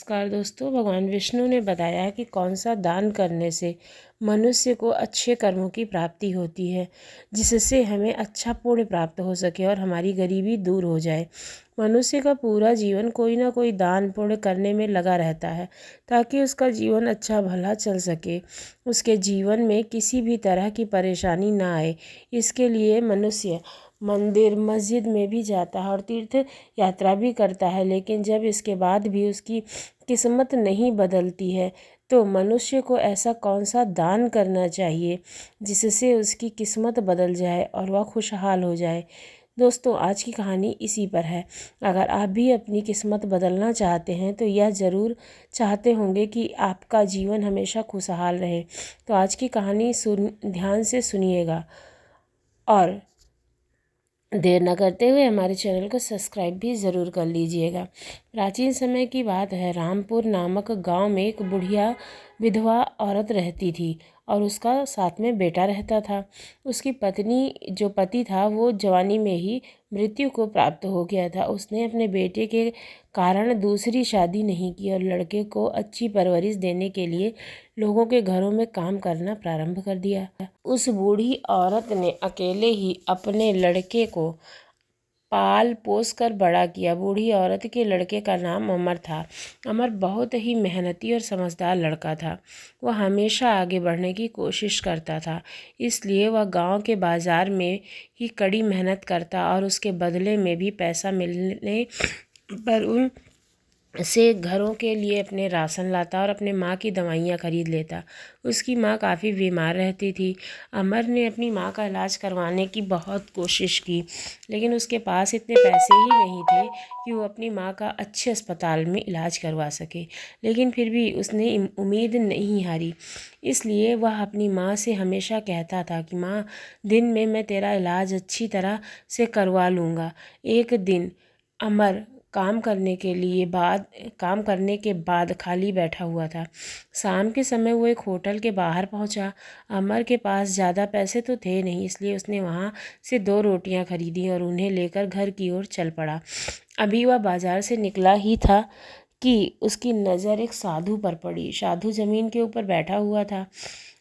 नमस्कार दोस्तों। भगवान विष्णु ने बताया है कि कौन सा दान करने से मनुष्य को अच्छे कर्मों की प्राप्ति होती है, जिससे हमें अच्छा पुण्य प्राप्त हो सके और हमारी गरीबी दूर हो जाए। मनुष्य का पूरा जीवन कोई ना कोई दान पुण्य करने में लगा रहता है, ताकि उसका जीवन अच्छा भला चल सके, उसके जीवन में किसी भी तरह की परेशानी ना आए। इसके लिए मनुष्य मंदिर मस्जिद में भी जाता है और तीर्थ यात्रा भी करता है, लेकिन जब इसके बाद भी उसकी किस्मत नहीं बदलती है तो मनुष्य को ऐसा कौन सा दान करना चाहिए जिससे उसकी किस्मत बदल जाए और वह खुशहाल हो जाए। दोस्तों, आज की कहानी इसी पर है। अगर आप भी अपनी किस्मत बदलना चाहते हैं तो यह ज़रूर चाहते होंगे कि आपका जीवन हमेशा खुशहाल रहे। तो आज की कहानी ध्यान से सुनिएगा और देर न करते हुए हमारे चैनल को सब्सक्राइब भी ज़रूर कर लीजिएगा। प्राचीन समय की बात है। रामपुर नामक गांव में एक बुढ़िया विधवा औरत रहती थी और उसका साथ में बेटा रहता था। उसकी पत्नी जो पति था वो जवानी में ही मृत्यु को प्राप्त हो गया था। उसने अपने बेटे के कारण दूसरी शादी नहीं की और लड़के को अच्छी परवरिश देने के लिए लोगों के घरों में काम करना प्रारंभ कर दिया। उस बूढ़ी औरत ने अकेले ही अपने लड़के को पाल पोस कर बड़ा किया। बूढ़ी औरत के लड़के का नाम अमर था। अमर बहुत ही मेहनती और समझदार लड़का था। वह हमेशा आगे बढ़ने की कोशिश करता था, इसलिए वह गांव के बाज़ार में ही कड़ी मेहनत करता और उसके बदले में भी पैसा मिलने पर उन से घरों के लिए अपने राशन लाता और अपने माँ की दवाइयाँ खरीद लेता। उसकी माँ काफ़ी बीमार रहती थी। अमर ने अपनी माँ का इलाज करवाने की बहुत कोशिश की, लेकिन उसके पास इतने पैसे ही नहीं थे कि वो अपनी माँ का अच्छे अस्पताल में इलाज करवा सके। लेकिन फिर भी उसने उम्मीद नहीं हारी, इसलिए वह अपनी माँ से हमेशा कहता था कि माँ, दिन में मैं तेरा इलाज अच्छी तरह से करवा लूँगा। एक दिन अमर काम करने के बाद खाली बैठा हुआ था। शाम के समय वो एक होटल के बाहर पहुंचा। अमर के पास ज़्यादा पैसे तो थे नहीं, इसलिए उसने वहां से 2 रोटियां खरीदी और उन्हें लेकर घर की ओर चल पड़ा। अभी वह बाजार से निकला ही था कि उसकी नज़र एक साधु पर पड़ी। साधु ज़मीन के ऊपर बैठा हुआ था।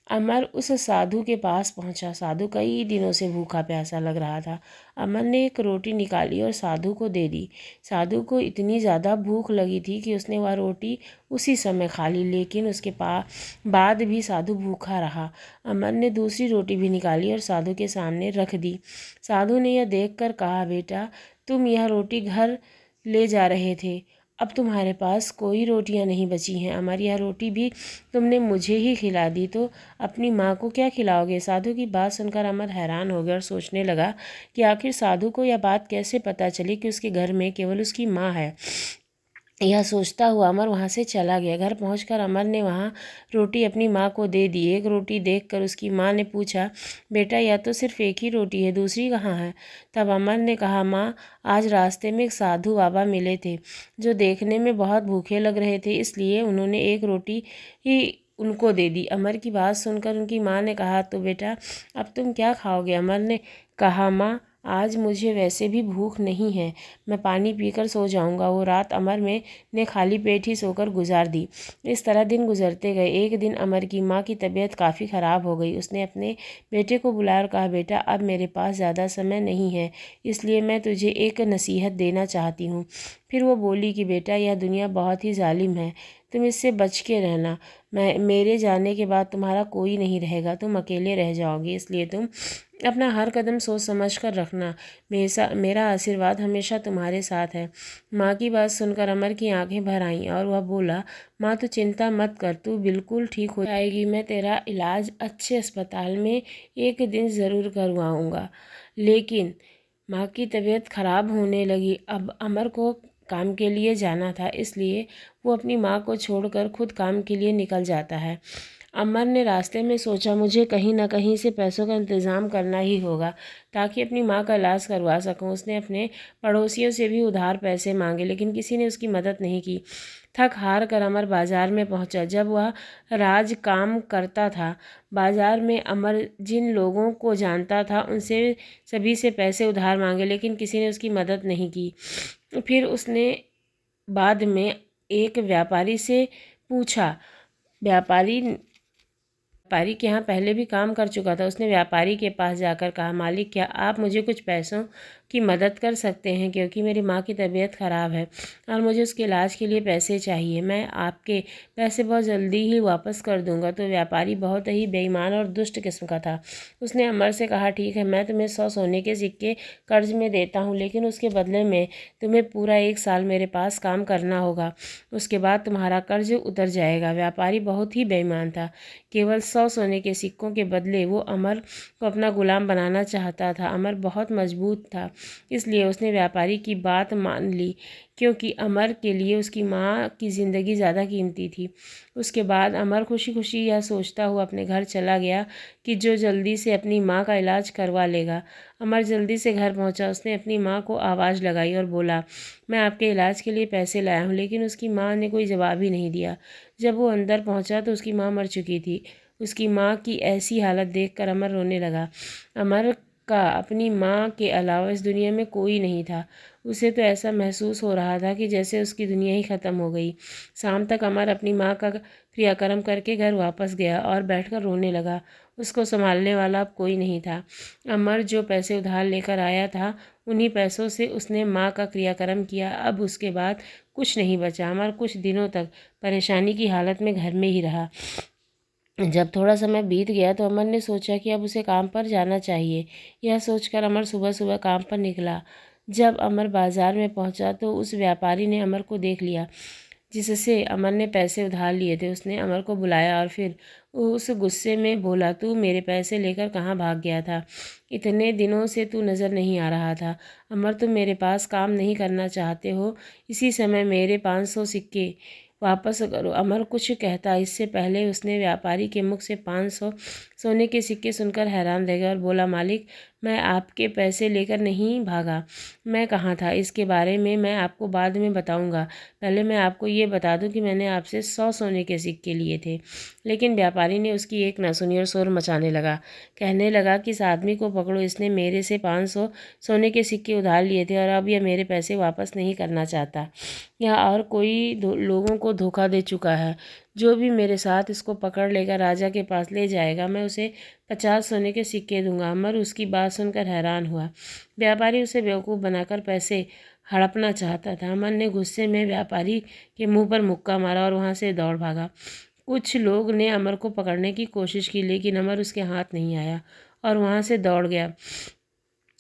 अमर उस साधु के पास पहुंचा। साधु कई दिनों से भूखा प्यासा लग रहा था। अमर ने एक रोटी निकाली और साधु को दे दी। साधु को इतनी ज़्यादा भूख लगी थी कि उसने वह रोटी उसी समय खा ली, लेकिन उसके बाद भी साधु भूखा रहा। अमर ने दूसरी रोटी भी निकाली और साधु के सामने रख दी। साधु ने यह देखकर कहा, बेटा, तुम यह रोटी घर ले जा रहे थे, अब तुम्हारे पास कोई रोटियां नहीं बची हैं। अमर, यह रोटी भी तुमने मुझे ही खिला दी तो अपनी माँ को क्या खिलाओगे? साधु की बात सुनकर अमर हैरान हो गया और सोचने लगा कि आखिर साधु को यह बात कैसे पता चली कि उसके घर में केवल उसकी माँ है। यह सोचता हुआ अमर वहाँ से चला गया। घर पहुंचकर अमर ने वहाँ रोटी अपनी माँ को दे दी। एक रोटी देखकर उसकी माँ ने पूछा, बेटा, यह तो सिर्फ एक ही रोटी है, दूसरी कहाँ है? तब अमर ने कहा, माँ, आज रास्ते में एक साधु बाबा मिले थे जो देखने में बहुत भूखे लग रहे थे, इसलिए उन्होंने एक रोटी ही उनको दे दी। अमर की बात सुनकर उनकी माँ ने कहा, तो बेटा, अब तुम क्या खाओगे? अमर ने कहा, माँ, आज मुझे वैसे भी भूख नहीं है, मैं पानी पीकर सो जाऊंगा। वो रात अमर ने खाली पेट ही सोकर गुजार दी। इस तरह दिन गुजरते गए। एक दिन अमर की माँ की तबीयत काफ़ी ख़राब हो गई। उसने अपने बेटे को बुलाया और कहा, बेटा, अब मेरे पास ज़्यादा समय नहीं है, इसलिए मैं तुझे एक नसीहत देना चाहती हूँ। फिर वो बोली कि बेटा, यह दुनिया बहुत ही जालिम है, तुम इससे बच के रहना। मेरे जाने के बाद तुम्हारा कोई नहीं रहेगा, तुम अकेले रह जाओगे, इसलिए तुम अपना हर कदम सोच समझ कर रखना। मेरा आशीर्वाद हमेशा तुम्हारे साथ है। माँ की बात सुनकर अमर की आंखें भर आईं और वह बोला, माँ, तू चिंता मत कर, तू बिल्कुल ठीक हो जाएगी। मैं तेरा इलाज अच्छे अस्पताल में एक दिन ज़रूर करवाऊँगा। लेकिन माँ की तबीयत खराब होने लगी। अब अमर को काम के लिए जाना था, इसलिए वो अपनी माँ को छोड़कर खुद काम के लिए निकल जाता है। अमर ने रास्ते में सोचा, मुझे कहीं ना कहीं से पैसों का इंतज़ाम करना ही होगा ताकि अपनी माँ का इलाज करवा सकूं। उसने अपने पड़ोसियों से भी उधार पैसे मांगे, लेकिन किसी ने उसकी मदद नहीं की। थक हार कर अमर बाजार में पहुंचा। जब वह राज काम करता था, बाजार में अमर जिन लोगों को जानता था उनसे सभी से पैसे उधार मांगे, लेकिन किसी ने उसकी मदद नहीं की। फिर उसने बाद में एक व्यापारी से पूछा। व्यापारी के यहाँ पहले भी काम कर चुका था। उसने व्यापारी के पास जाकर कहा, मालिक, क्या आप मुझे कुछ पैसों की मदद कर सकते हैं, क्योंकि मेरी माँ की तबीयत ख़राब है और मुझे उसके इलाज के लिए पैसे चाहिए। मैं आपके पैसे बहुत जल्दी ही वापस कर दूंगा। तो व्यापारी बहुत ही बेईमान और दुष्ट किस्म का था। उसने अमर से कहा, ठीक है, मैं तुम्हें 100 सोने के सिक्के कर्ज में देता हूँ, लेकिन उसके बदले में तुम्हें पूरा 1 साल मेरे पास काम करना होगा। उसके बाद तुम्हारा कर्ज उतर जाएगा। व्यापारी बहुत ही बेईमान था। केवल 100 सोने के सिक्कों के बदले वो अमर को अपना गुलाम बनाना चाहता था। अमर बहुत मजबूत था, इसलिए उसने व्यापारी की बात मान ली, क्योंकि अमर के लिए उसकी माँ की ज़िंदगी ज़्यादा कीमती थी। उसके बाद अमर खुशी खुशी यह सोचता हुआ अपने घर चला गया कि जो जल्दी से अपनी माँ का इलाज करवा लेगा। अमर जल्दी से घर पहुँचा। उसने अपनी माँ को आवाज़ लगाई और बोला, मैं आपके इलाज के लिए पैसे लाया हूँ। लेकिन उसकी माँ ने कोई जवाब ही नहीं दिया। जब वो अंदर पहुँचा तो उसकी माँ मर चुकी थी। उसकी माँ की ऐसी हालत देखकर अमर रोने लगा। अमर का अपनी माँ के अलावा इस दुनिया में कोई नहीं था। उसे तो ऐसा महसूस हो रहा था कि जैसे उसकी दुनिया ही ख़त्म हो गई। शाम तक अमर अपनी माँ का क्रियाक्रम करके घर वापस गया और बैठकर रोने लगा। उसको संभालने वाला अब कोई नहीं था। अमर जो पैसे उधार लेकर आया था, उन्हीं पैसों से उसने माँ का क्रियाक्रम किया। अब उसके बाद कुछ नहीं बचा। अमर कुछ दिनों तक परेशानी की हालत में घर में ही रहा। जब थोड़ा समय बीत गया तो अमर ने सोचा कि अब उसे काम पर जाना चाहिए। यह सोचकर अमर सुबह सुबह काम पर निकला। जब अमर बाजार में पहुंचा तो उस व्यापारी ने अमर को देख लिया, जिससे अमर ने पैसे उधार लिए थे। उसने अमर को बुलाया और फिर उस गुस्से में बोला, तू मेरे पैसे लेकर कहाँ भाग गया था? इतने दिनों से तू नज़र नहीं आ रहा था। अमर, तुम मेरे पास काम नहीं करना चाहते हो? इसी समय मेरे 500 सिक्के वापस करो। अमर कुछ कहता इससे पहले उसने व्यापारी के मुख से 500 सोने के सिक्के सुनकर हैरान रह गया और बोला, मालिक, मैं आपके पैसे लेकर नहीं भागा। मैं कहाँ था, इसके बारे में मैं आपको बाद में बताऊंगा। पहले मैं आपको ये बता दूं कि मैंने आपसे 100 सोने के सिक्के लिए थे। लेकिन व्यापारी ने उसकी एक न सुनी और शोर मचाने लगा। कहने लगा कि इस आदमी को पकड़ो, इसने मेरे से 500 सोने के सिक्के उधार लिए थे और अब यह मेरे पैसे वापस नहीं करना चाहता। यह और कोई लोगों को धोखा दे चुका है। जो भी मेरे साथ इसको पकड़ लेकर राजा के पास ले जाएगा, मैं उसे 50 सोने के सिक्के दूंगा। अमर उसकी बात सुनकर हैरान हुआ। व्यापारी उसे बेवकूफ़ बनाकर पैसे हड़पना चाहता था। अमर ने गुस्से में व्यापारी के मुंह पर मुक्का मारा और वहां से दौड़ भागा। कुछ लोग ने अमर को पकड़ने की कोशिश की, लेकिन अमर उसके हाथ नहीं आया और वहां से दौड़ गया।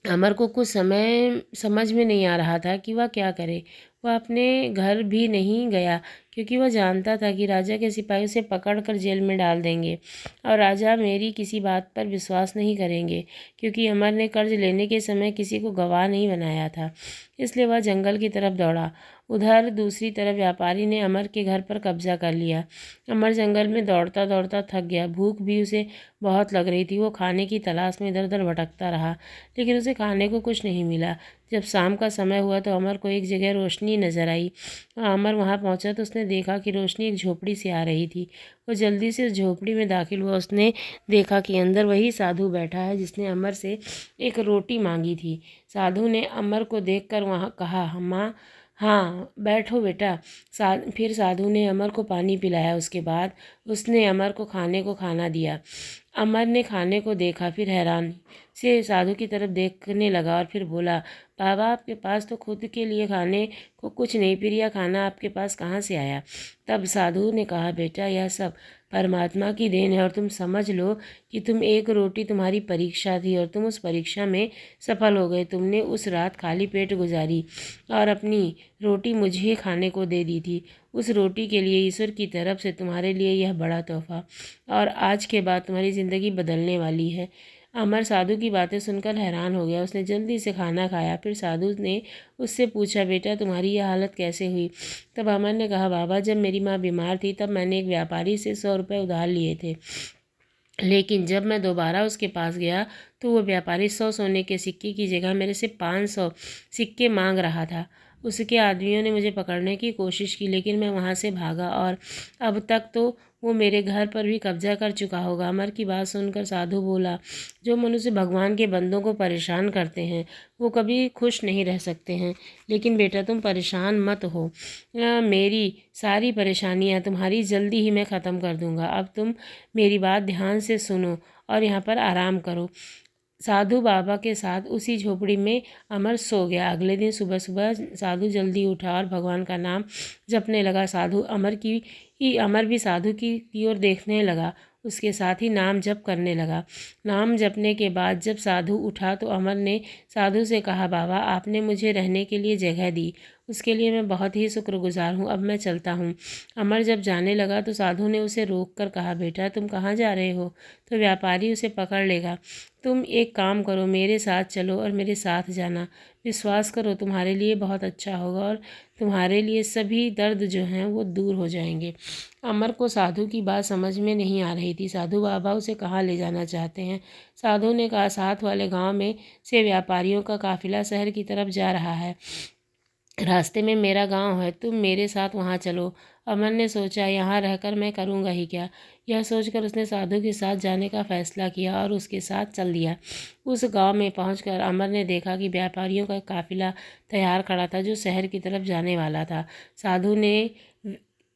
अमर को कुछ समय समझ में नहीं आ रहा था कि वह क्या करे। वह अपने घर भी नहीं गया, क्योंकि वह जानता था कि राजा के सिपाही उसे पकड़कर जेल में डाल देंगे और राजा मेरी किसी बात पर विश्वास नहीं करेंगे, क्योंकि अमर ने कर्ज लेने के समय किसी को गवाह नहीं बनाया था। इसलिए वह जंगल की तरफ दौड़ा। उधर दूसरी तरफ व्यापारी ने अमर के घर पर कब्जा कर लिया। अमर जंगल में दौड़ता दौड़ता थक गया। भूख भी उसे बहुत लग रही थी। वो खाने की तलाश में इधर उधर भटकता रहा, लेकिन उसे खाने को कुछ नहीं मिला। जब शाम का समय हुआ तो अमर को एक जगह रोशनी नजर आई। अमर वहां पहुंचा तो उसने देखा कि रोशनी एक झोपड़ी से आ रही थी। वो जल्दी से उस झोपड़ी में दाखिल हुआ। उसने देखा कि अंदर वही साधु बैठा है जिसने अमर से एक रोटी मांगी थी। साधु ने अमर को देखकर वहाँ कहा, माँ, हाँ बैठो बेटा। फिर साधु ने अमर को पानी पिलाया। उसके बाद उसने अमर को खाना दिया। अमर ने खाने को देखा, फिर हैरान से साधु की तरफ देखने लगा और फिर बोला, बाबा, आपके पास तो खुद के लिए खाने को कुछ नहीं, फिर यह खाना आपके पास कहाँ से आया? तब साधु ने कहा, बेटा, यह सब परमात्मा की देन है और तुम समझ लो कि तुम एक रोटी तुम्हारी परीक्षा थी और तुम उस परीक्षा में सफल हो गए। तुमने उस रात खाली पेट गुजारी और अपनी रोटी मुझे खाने को दे दी थी। उस रोटी के लिए ईश्वर की तरफ से तुम्हारे लिए यह बड़ा तोहफा, और आज के बाद तुम्हारी ज़िंदगी बदलने वाली है। अमर साधु की बातें सुनकर हैरान हो गया। उसने जल्दी से खाना खाया। फिर साधु ने उससे पूछा, बेटा, तुम्हारी यह हालत कैसे हुई? तब अमर ने कहा, बाबा, जब मेरी माँ बीमार थी तब मैंने एक व्यापारी से 100 रुपये उधार लिए थे, लेकिन जब मैं दोबारा उसके पास गया तो वो व्यापारी 100 सोने के सिक्के की जगह मेरे से 500 सिक्के मांग रहा था। उसके आदमियों ने मुझे पकड़ने की कोशिश की, लेकिन मैं वहाँ से भागा और अब तक तो वो मेरे घर पर भी कब्जा कर चुका होगा। अमर की बात सुनकर साधु बोला, जो मनुष्य भगवान के बंदों को परेशान करते हैं वो कभी खुश नहीं रह सकते हैं। लेकिन बेटा तुम परेशान मत हो, मेरी सारी परेशानियां तुम्हारी जल्दी ही मैं ख़त्म कर दूंगा। अब तुम मेरी बात ध्यान से सुनो और यहाँ पर आराम करो। साधु बाबा के साथ उसी झोपड़ी में अमर सो गया। अगले दिन सुबह सुबह साधु जल्दी उठा और भगवान का नाम जपने लगा। अमर भी साधु की ओर देखने लगा, उसके साथ ही नाम जप करने लगा। नाम जपने के बाद जब साधु उठा तो अमर ने साधु से कहा, बाबा आपने मुझे रहने के लिए जगह दी, उसके लिए मैं बहुत ही शुक्रगुजार हूँ। अब मैं चलता हूँ। अमर जब जाने लगा तो साधु ने उसे रोक कर कहा, बेटा तुम कहाँ जा रहे हो? तो व्यापारी उसे पकड़ लेगा। तुम एक काम करो, मेरे साथ चलो और मेरे साथ जाना। विश्वास करो तुम्हारे लिए बहुत अच्छा होगा और तुम्हारे लिए सभी दर्द जो हैं वो दूर हो जाएंगे। अमर को साधु की बात समझ में नहीं आ रही थी। साधु बाबा उसे कहाँ ले जाना चाहते हैं? साधु ने कहा, साथ वाले गांव में से व्यापारियों का काफिला शहर की तरफ जा रहा है। रास्ते में मेरा गांव है, तुम मेरे साथ वहां चलो। अमर ने सोचा, यहाँ रहकर मैं करूँगा ही क्या। यह सोचकर उसने साधु के साथ जाने का फैसला किया और उसके साथ चल दिया। उस गांव में पहुंचकर अमर ने देखा कि व्यापारियों का काफिला तैयार खड़ा था जो शहर की तरफ जाने वाला था। साधु ने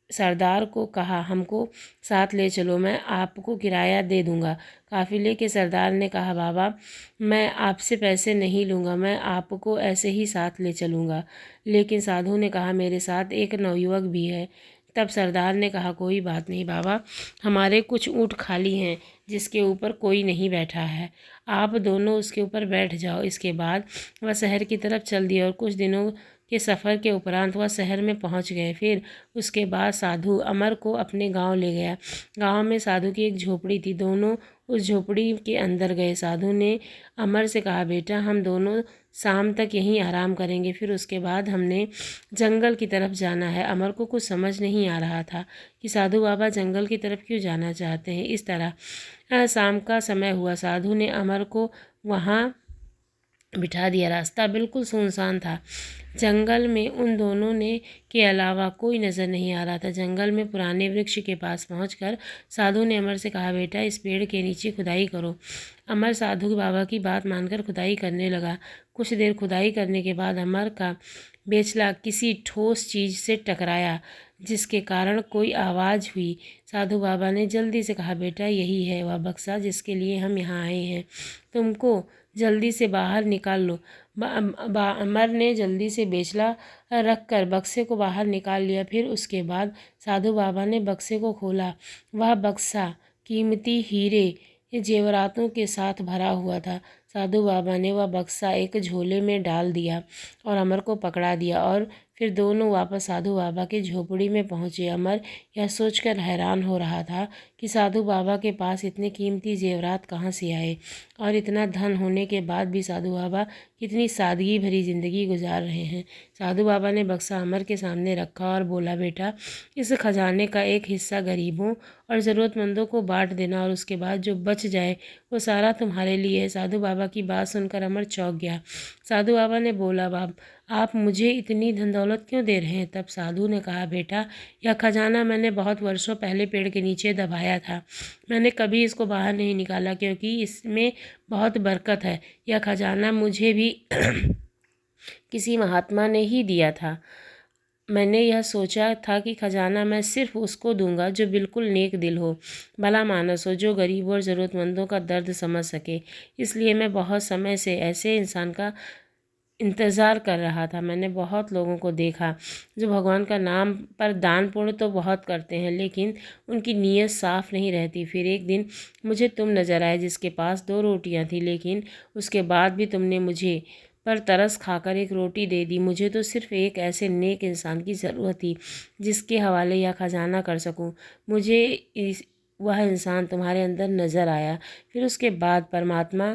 सरदार को कहा, हमको साथ ले चलो, मैं आपको किराया दे दूंगा। काफिले के सरदार ने कहा, बाबा मैं आपसे पैसे नहीं लूँगा, मैं आपको ऐसे ही साथ ले चलूँगा। लेकिन साधु ने कहा, मेरे साथ एक नवयुवक भी है। तब सरदार ने कहा, कोई बात नहीं बाबा, हमारे कुछ ऊँट खाली हैं जिसके ऊपर कोई नहीं बैठा है, आप दोनों उसके ऊपर बैठ जाओ। इसके बाद वह शहर की तरफ चल दिया और कुछ दिनों के सफ़र के उपरांत वह शहर में पहुंच गए। फिर उसके बाद साधु अमर को अपने गांव ले गया। गांव में साधु की एक झोपड़ी थी, दोनों उस झोपड़ी के अंदर गए। साधु ने अमर से कहा, बेटा हम दोनों शाम तक यहीं आराम करेंगे, फिर उसके बाद हमने जंगल की तरफ जाना है। अमर को कुछ समझ नहीं आ रहा था कि साधु बाबा जंगल की तरफ क्यों जाना चाहते हैं। इस तरह शाम का समय हुआ। साधु ने अमर को वहाँ बिठा दिया। रास्ता बिल्कुल सुनसान था। जंगल में उन दोनों ने के अलावा कोई नज़र नहीं आ रहा था। जंगल में पुराने वृक्ष के पास पहुंचकर साधु ने अमर से कहा, बेटा इस पेड़ के नीचे खुदाई करो। अमर साधु बाबा की बात मानकर खुदाई करने लगा। कुछ देर खुदाई करने के बाद अमर का बेचला किसी ठोस चीज़ से टकराया, जिसके कारण कोई आवाज़ हुई। साधु बाबा ने जल्दी से कहा, बेटा यही है वह बक्सा जिसके लिए हम यहाँ आए हैं, तुमको जल्दी से बाहर निकाल लो। अमर ने जल्दी से बेचला रख कर बक्से को बाहर निकाल लिया। फिर उसके बाद साधु बाबा ने बक्से को खोला। वह बक्सा कीमती हीरे जेवरातों के साथ भरा हुआ था। साधु बाबा ने वह बक्सा एक झोले में डाल दिया और अमर को पकड़ा दिया और फिर दोनों वापस साधु बाबा की झोपड़ी में पहुँचे। अमर यह सोचकर हैरान हो रहा था कि साधु बाबा के पास इतने कीमती जेवरात कहाँ से आए और इतना धन होने के बाद भी साधु बाबा कितनी सादगी भरी ज़िंदगी गुजार रहे हैं। साधु बाबा ने बक्सा अमर के सामने रखा और बोला, बेटा इस खजाने का एक हिस्सा गरीबों और ज़रूरतमंदों को बांट देना और उसके बाद जो बच जाए वो सारा तुम्हारे लिए है। साधु बाबा की बात सुनकर अमर चौंक गया। साधु बाबा ने बोला, बाप आप मुझे इतनी धन दौलत क्यों दे रहे हैं? तब साधु ने कहा, बेटा यह खजाना मैंने बहुत वर्षों पहले पेड़ के नीचे दबाया था। मैंने कभी इसको बाहर नहीं निकाला क्योंकि इसमें बहुत बरकत है। यह खजाना मुझे भी किसी महात्मा ने ही दिया था। मैंने यह सोचा था कि खजाना मैं सिर्फ उसको दूंगा जो बिल्कुल नेक दिल हो, भला मानस हो, जो गरीबों और ज़रूरतमंदों का दर्द समझ सके। इसलिए मैं बहुत समय से ऐसे इंसान का इंतज़ार कर रहा था। मैंने बहुत लोगों को देखा जो भगवान का नाम पर दान पुण्य तो बहुत करते हैं, लेकिन उनकी नीयत साफ़ नहीं रहती। फिर एक दिन मुझे तुम नज़र आए जिसके पास 2 रोटियां थी, लेकिन उसके बाद भी तुमने मुझे पर तरस खाकर एक रोटी दे दी। मुझे तो सिर्फ़ एक ऐसे नेक इंसान की ज़रूरत थी जिसके हवाले यह खजाना कर सकूं। मुझे वह इंसान तुम्हारे अंदर नज़र आया, फिर उसके बाद परमात्मा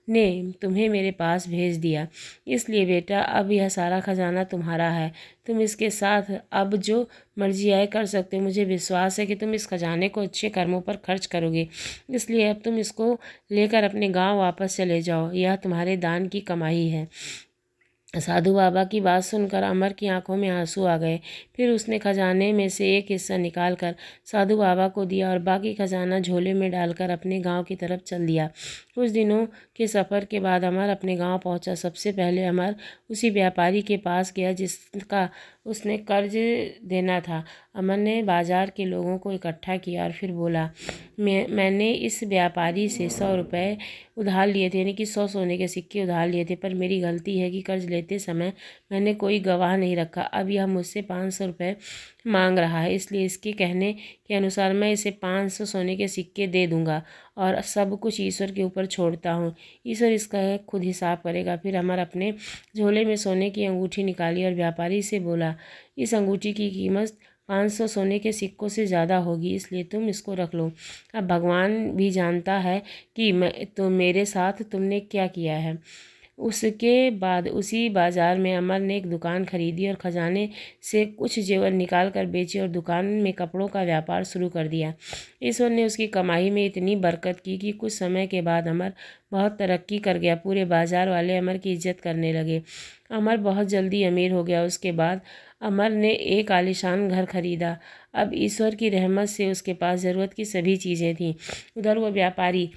ने तुम्हें मेरे पास भेज दिया। इसलिए बेटा अब यह सारा खजाना तुम्हारा है, तुम इसके साथ अब जो मर्जी आए कर सकते हो। मुझे विश्वास है कि तुम इस खजाने को अच्छे कर्मों पर खर्च करोगे, इसलिए अब तुम इसको लेकर अपने गांव वापस चले जाओ। यह तुम्हारे दान की कमाई है। साधु बाबा की बात सुनकर अमर की आंखों में आंसू आ गए। फिर उसने खजाने में से एक हिस्सा निकालकर साधु बाबा को दिया और बाकी खजाना झोले में डालकर अपने गांव की तरफ चल दिया। कुछ दिनों के सफ़र के बाद अमर अपने गांव पहुंचा। सबसे पहले अमर उसी व्यापारी के पास गया जिसका उसने कर्ज देना था। अमर ने बाजार के लोगों को इकट्ठा किया और फिर बोला, मैंने इस व्यापारी से 100 रुपये उधार लिए थे, यानी कि 100 सोने के सिक्के उधार लिए थे, पर मेरी गलती है कि कर्ज लेते समय मैंने कोई गवाह नहीं रखा। अब यह मुझसे 500 रुपये मांग रहा है, इसलिए इसके कहने के अनुसार मैं इसे 500 सोने के सिक्के दे दूंगा और सब कुछ ईश्वर के ऊपर छोड़ता हूँ। ईश्वर इसका खुद हिसाब करेगा। फिर अमर अपने झोले में सोने की अंगूठी निकाली और व्यापारी से बोला, इस अंगूठी की कीमत 500 सोने के सिक्कों से ज़्यादा होगी, इसलिए तुम इसको रख लो। अब भगवान भी जानता है कि मेरे साथ तुमने क्या किया है। उसके बाद उसी बाजार में अमर ने एक दुकान खरीदी और खजाने से कुछ जेवर निकाल कर बेचे और दुकान में कपड़ों का व्यापार शुरू कर दिया। ईश्वर ने उसकी कमाई में इतनी बरकत की कि कुछ समय के बाद अमर बहुत तरक्की कर गया। पूरे बाजार वाले अमर की इज्जत करने लगे। अमर बहुत जल्दी अमीर हो गया। उसके बाद अमर ने एक आलीशान घर खरीदा। अब ईश्वर की रहमत से उसके पास ज़रूरत की सभी चीज़ें थीं। उधर वो व्यापारी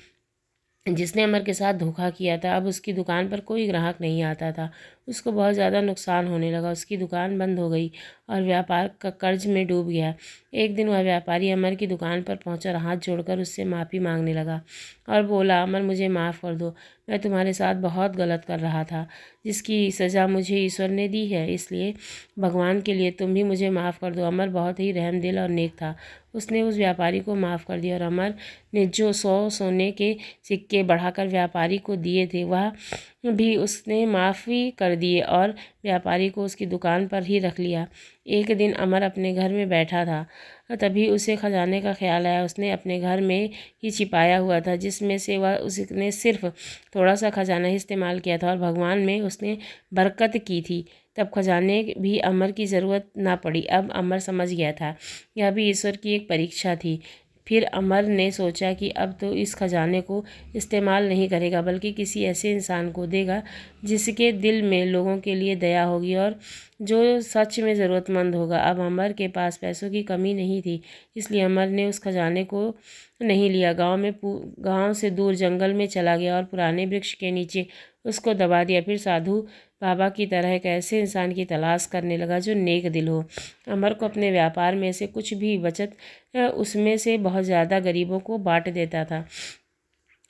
जिसने अमर के साथ धोखा किया था, अब उसकी दुकान पर कोई ग्राहक नहीं आता था। उसको बहुत ज़्यादा नुकसान होने लगा। उसकी दुकान बंद हो गई और व्यापार का कर्ज में डूब गया। एक दिन वह व्यापारी अमर की दुकान पर पहुंचा और हाथ जोड़कर उससे माफ़ी मांगने लगा और बोला, अमर मुझे माफ़ कर दो, मैं तुम्हारे साथ बहुत गलत कर रहा था, जिसकी सज़ा मुझे ईश्वर ने दी है, इसलिए भगवान के लिए तुम भी मुझे माफ़ कर दो। अमर बहुत ही रहमदिल और नेक था। उसने उस व्यापारी को माफ़ कर दिया और अमर ने जो 100 सोने के सिक्के बढ़ाकर व्यापारी को दिए थे वह भी उसने माफ़ी कर दिए और व्यापारी को उसकी दुकान पर ही रख लिया। एक दिन अमर अपने घर में बैठा था, तभी उसे खजाने का ख्याल आया। उसने अपने घर में ही छिपाया हुआ था, जिसमें से वह उसने सिर्फ थोड़ा सा खजाना ही इस्तेमाल किया था और भगवान में उसने बरकत की थी। तब खजाने भी अमर की ज़रूरत ना पड़ी। अब अमर समझ गया था यह भी ईश्वर की एक परीक्षा थी। फिर अमर ने सोचा कि अब तो इस खजाने को इस्तेमाल नहीं करेगा, बल्कि किसी ऐसे इंसान को देगा जिसके दिल में लोगों के लिए दया होगी और जो सच में ज़रूरतमंद होगा। अब अमर के पास पैसों की कमी नहीं थी, इसलिए अमर ने उस खजाने को नहीं लिया। गांव से दूर जंगल में चला गया और पुराने वृक्ष के नीचे उसको दबा दिया। फिर साधु बाबा की तरह एक ऐसे इंसान की तलाश करने लगा जो नेक दिल हो। अमर को अपने व्यापार में से कुछ भी बचत उसमें से बहुत ज़्यादा गरीबों को बांट देता था।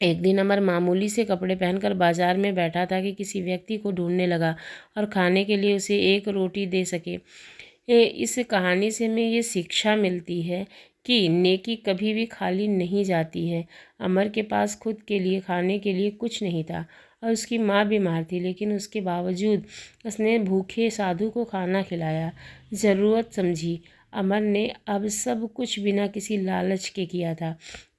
एक दिन अमर मामूली से कपड़े पहनकर बाजार में बैठा था कि किसी व्यक्ति को ढूंढने लगा और खाने के लिए उसे एक रोटी दे सके। इस कहानी से हमें ये शिक्षा मिलती है कि नेकी कभी भी खाली नहीं जाती है। अमर के पास खुद के लिए खाने के लिए कुछ नहीं था और उसकी माँ बीमार थी, लेकिन उसके बावजूद उसने भूखे साधु को खाना खिलाया, ज़रूरत समझी। अमर ने अब सब कुछ बिना किसी लालच के किया था।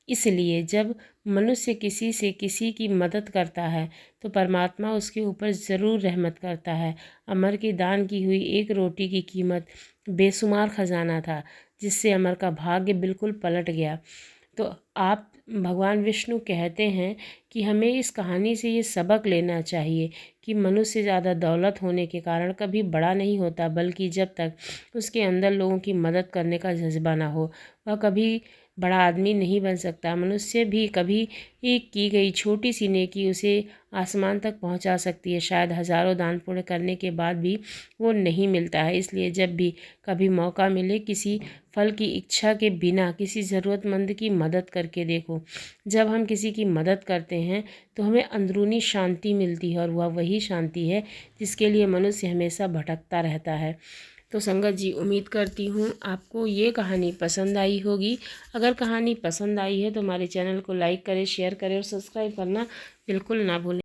इसलिए जब मनुष्य किसी से किसी की मदद करता है तो परमात्मा उसके ऊपर ज़रूर रहमत करता है। अमर की दान की हुई एक रोटी की कीमत बेशुमार खजाना था, जिससे अमर का भाग्य बिल्कुल पलट गया। तो आप भगवान विष्णु कहते हैं कि हमें इस कहानी से ये सबक लेना चाहिए कि मनुष्य ज़्यादा दौलत होने के कारण कभी बड़ा नहीं होता, बल्कि जब तक उसके अंदर लोगों की मदद करने का जज्बा ना हो वह कभी बड़ा आदमी नहीं बन सकता। मनुष्य भी कभी की गई छोटी सी नेकी उसे आसमान तक पहुंचा सकती है। शायद हज़ारों दान पुण्य करने के बाद भी वो नहीं मिलता है। इसलिए जब भी कभी मौका मिले किसी फल की इच्छा के बिना किसी ज़रूरतमंद की मदद करके देखो। जब हम किसी की मदद करते हैं तो हमें अंदरूनी शांति मिलती है और वह वही शांति है जिसके लिए मनुष्य हमेशा भटकता रहता है। तो संगत जी, उम्मीद करती हूँ आपको ये कहानी पसंद आई होगी। अगर कहानी पसंद आई है तो हमारे चैनल को लाइक करें, शेयर करें और सब्सक्राइब करना बिल्कुल ना भूलें।